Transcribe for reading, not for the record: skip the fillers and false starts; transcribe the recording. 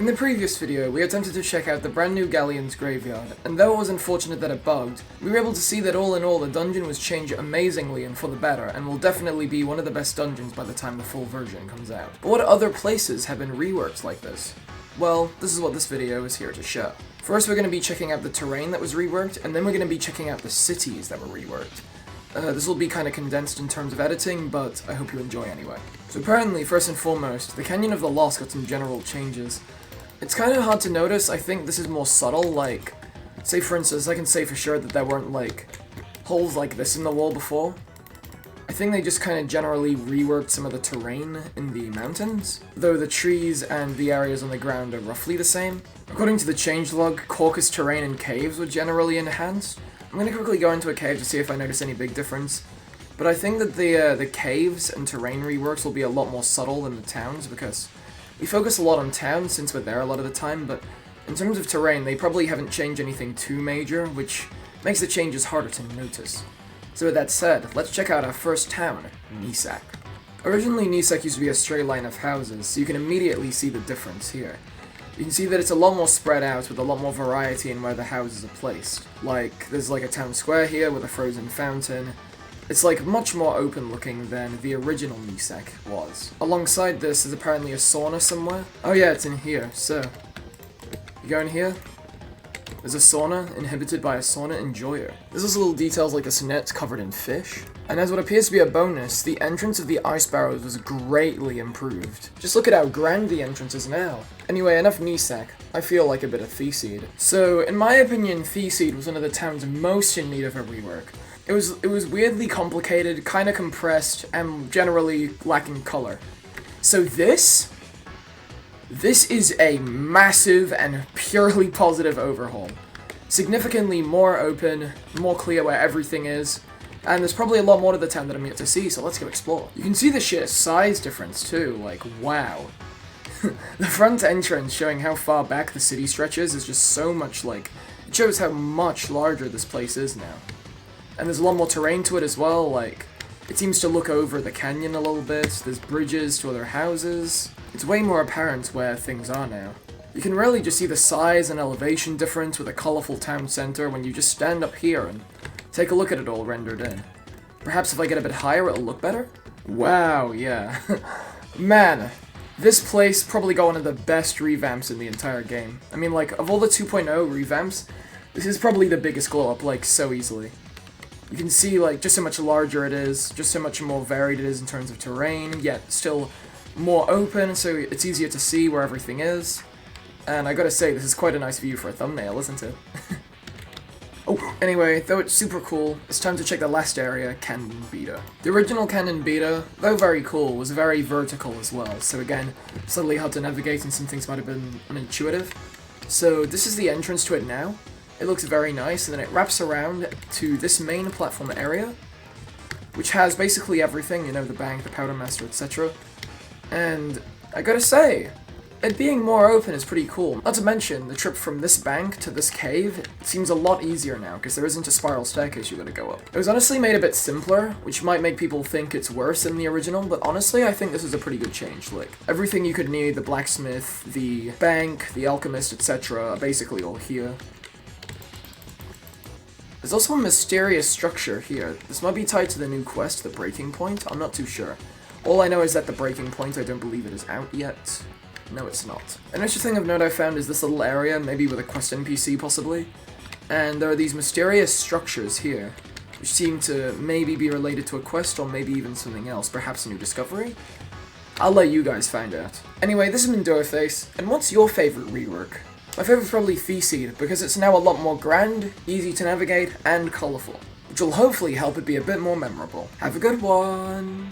In the previous video, we attempted to check out the brand new Galleon's graveyard, and though it was unfortunate that it bugged, we were able to see that all in all the dungeon was changed amazingly and for the better, and will definitely be one of the best dungeons by the time the full version comes out. But what other places have been reworked like this? Well, this is what this video is here to show. First, we're going to be checking out the terrain that was reworked, and then we're going to be checking out the cities that were reworked. This will be kind of condensed in terms of editing, but I hope you enjoy anyway. So apparently, first and foremost, the Canyon of the Lost got some general changes. It's kind of hard to notice. I think this is more subtle, like, say for instance, I can say for sure that there weren't, like, holes like this in the wall before. I think they just kind of generally reworked some of the terrain in the mountains, though the trees and the areas on the ground are roughly the same. According to the changelog, corkus terrain and caves were generally enhanced. I'm going to quickly go into a cave to see if I notice any big difference, but I think that the caves and terrain reworks will be a lot more subtle than the towns, because we focus a lot on towns since we're there a lot of the time, but in terms of terrain, they probably haven't changed anything too major, which makes the changes harder to notice. So with that said, let's check out our first town, Nisak. Originally, Nisak used to be a straight line of houses, so you can immediately see the difference here. You can see that it's a lot more spread out with a lot more variety in where the houses are placed. Like, there's like a town square here with a frozen fountain. It's like much more open looking than the original Nisak was. Alongside this is apparently a sauna somewhere. Oh yeah, it's in here, so you go in here. There's a sauna inhabited by a sauna enjoyer. There's also little details like this net covered in fish. And as what appears to be a bonus, the entrance of the ice barrows was greatly improved. Just look at how grand the entrance is now. Anyway, enough Nisak. I feel like a bit of Theseed. So, in my opinion, Theseed was one of the towns most in need of a rework. It was weirdly complicated, kinda compressed, and generally lacking color. So this is a massive and purely positive overhaul. Significantly more open, more clear where everything is, and there's probably a lot more to the town that I'm yet to see, so let's go explore. You can see the sheer size difference too, like wow. The front entrance showing how far back the city stretches is just so much like, it shows how much larger this place is now. And there's a lot more terrain to it as well, like, it seems to look over the canyon a little bit, there's bridges to other houses. It's way more apparent where things are now. You can really just see the size and elevation difference with a colourful town centre when you just stand up here and take a look at it all rendered in. Perhaps if I get a bit higher it'll look better? Wow, yeah. Man, this place probably got one of the best revamps in the entire game. I mean, like, of all the 2.0 revamps, this is probably the biggest glow up, like, so easily. You can see, like, just how much larger it is, just how much more varied it is in terms of terrain, yet still more open, so it's easier to see where everything is. And I gotta say, this is quite a nice view for a thumbnail, isn't it? Oh, anyway, though it's super cool, it's time to check the last area, Canyon Beta. The original Canyon Beta, though very cool, was very vertical as well, so again, slightly hard to navigate and some things might have been unintuitive. So this is the entrance to it now. It looks very nice, and then it wraps around to this main platform area, which has basically everything, you know, the bank, the powder master, etc. And I gotta say, it being more open is pretty cool. Not to mention, the trip from this bank to this cave seems a lot easier now, because there isn't a spiral staircase you gotta go up. It was honestly made a bit simpler, which might make people think it's worse than the original, but honestly, I think this is a pretty good change. Like, everything you could need, the blacksmith, the bank, the alchemist, etc., are basically all here. There's also a mysterious structure here. This might be tied to the new quest, the breaking point. I'm not too sure. All I know is that the breaking point, I don't believe it is out yet. No, it's not. An interesting thing of note I found is this little area, maybe with a quest NPC possibly. And there are these mysterious structures here, which seem to maybe be related to a quest or maybe even something else, perhaps a new discovery? I'll let you guys find out. Anyway, this has been Doorface, and what's your favourite rework? My favourite's probably Theseed, because it's now a lot more grand, easy to navigate, and colourful, which will hopefully help it be a bit more memorable. Have a good one!